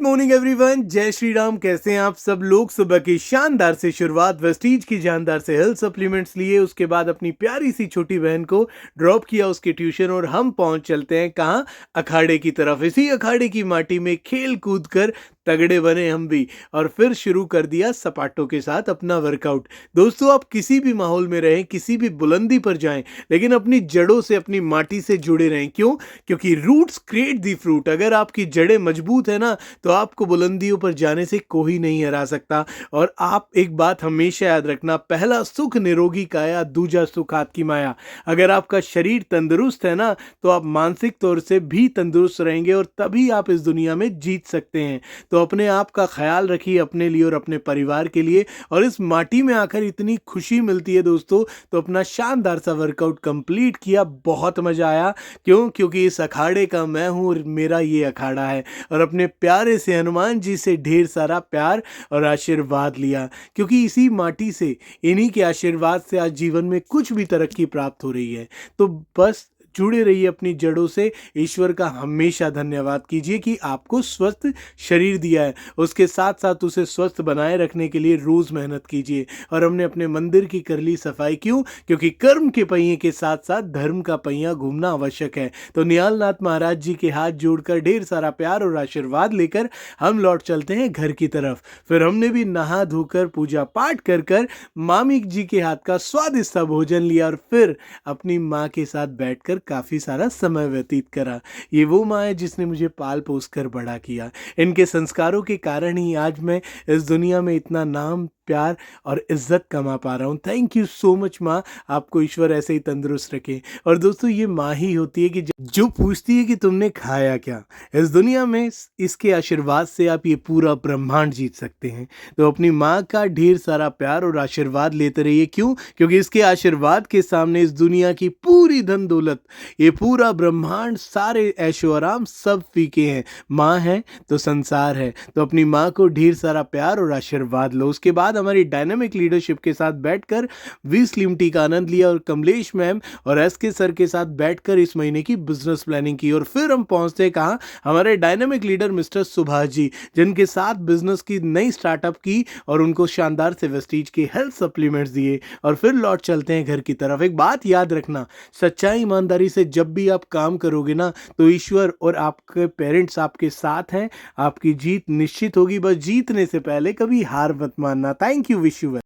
Good morning everyone, जय श्री राम। कैसे हैं आप सब लोग। सुबह की शानदार से शुरुआत वेस्टीज की जानदार से हेल्थ सप्लीमेंट्स लिए, उसके बाद अपनी प्यारी सी छोटी बहन को ड्रॉप किया उसके ट्यूशन और हम पहुंच चलते हैं कहाँ, अखाड़े की तरफ। इसी अखाड़े की माटी में खेल कूद कर तगड़े बने हम भी, और फिर शुरू कर दिया सपाटों के साथ अपना वर्कआउट। दोस्तों, आप किसी भी माहौल में रहें, किसी भी बुलंदी पर जाएं, लेकिन अपनी जड़ों से, अपनी माटी से जुड़े रहें। क्यों? क्योंकि रूट्स क्रिएट दी फ्रूट। अगर आपकी जड़ें मजबूत है ना, तो आपको बुलंदियों पर जाने से कोई नहीं हरा सकता। और आप एक बात हमेशा याद रखना, पहला सुख निरोगी काया, दूजा सुख हाथ की माया। अगर आपका शरीर तंदुरुस्त है ना, तो आप मानसिक तौर से भी तंदुरुस्त रहेंगे और तभी आप इस दुनिया में जीत सकते हैं। तो अपने आप का ख्याल रखिए, अपने लिए और अपने परिवार के लिए। और इस माटी में आकर इतनी खुशी मिलती है दोस्तों, तो अपना शानदार सा वर्कआउट कंप्लीट किया, बहुत मजा आया। क्यों? क्योंकि इस अखाड़े का मैं हूं और मेरा ये अखाड़ा है। और अपने प्यारे से हनुमान जी से ढेर सारा प्यार और आशीर्वाद लिया, क्योंकि इसी माटी से, इन्हीं के आशीर्वाद से आज जीवन में कुछ भी तरक्की प्राप्त हो रही है। तो बस जुड़े रहिए अपनी जड़ों से। ईश्वर का हमेशा धन्यवाद कीजिए कि आपको स्वस्थ शरीर दिया है, उसके साथ साथ उसे स्वस्थ बनाए रखने के लिए रोज मेहनत कीजिए। और हमने अपने मंदिर की कर ली सफाई। क्यों? क्योंकि कर्म के पहिए के साथ साथ धर्म का पहिया घूमना आवश्यक है। तो निहाल नाथ महाराज जी के हाथ जोड़कर ढेर सारा प्यार और आशीर्वाद लेकर हम लौट चलते हैं घर की तरफ। फिर हमने भी नहा धोकर पूजा पाठ कर कर मामी जी के हाथ का स्वादिष्ट सा भोजन लिया और फिर अपनी माँ के साथ बैठकर काफी सारा समय व्यतीत करा। ये वो माँ है जिसने मुझे पाल पोस कर बड़ा किया। इनके संस्कारों के कारण ही आज मैं इस दुनिया में इतना नाम, प्यार और इज्जत कमा पा रहा हूँ। थैंक यू सो मच माँ, आपको ईश्वर ऐसे ही तंदुरुस्त रखे। और दोस्तों, ये माँ ही होती है कि जो पूछती है कि तुमने खाया क्या। इस दुनिया में इसके आशीर्वाद से आप ये पूरा ब्रह्मांड जीत सकते हैं। तो अपनी माँ का ढेर सारा प्यार और आशीर्वाद लेते रहिए। क्यों? क्योंकि इसके आशीर्वाद के सामने इस दुनिया की पूरी धन दौलत, ये पूरा ब्रह्मांड, सारे ऐशो आराम सब फीके हैं। माँ है तो संसार है। तो अपनी माँ को ढेर सारा प्यार और आशीर्वाद लो। उसके बाद हमारी डायनामिक लीडरशिप के साथ बैठकर वी स्लिम टी का आनंद लिया और कमलेश मैम और एस के सर के साथ बैठकर इस महीने की बिजनेस प्लानिंग की। और फिर हम पहुंचते कहाँ, हमारे dynamic leader mister Subhash ji, जिनके साथ बिजनेस की नई स्टार्टअप की और उनको शानदार से वेस्टीज के हेल्थ सप्लीमेंट्स दिए। और फिर लौट चलते हैं घर की तरफ। एक बात याद रखना, सच्चाई ईमानदारी से जब भी आप काम करोगे ना, तो ईश्वर और आपके पेरेंट्स आपके साथ हैं। आपकी जीत निश्चित होगी। बस जीतने से पहले कभी हार मत मानना। Thank you, wish you well.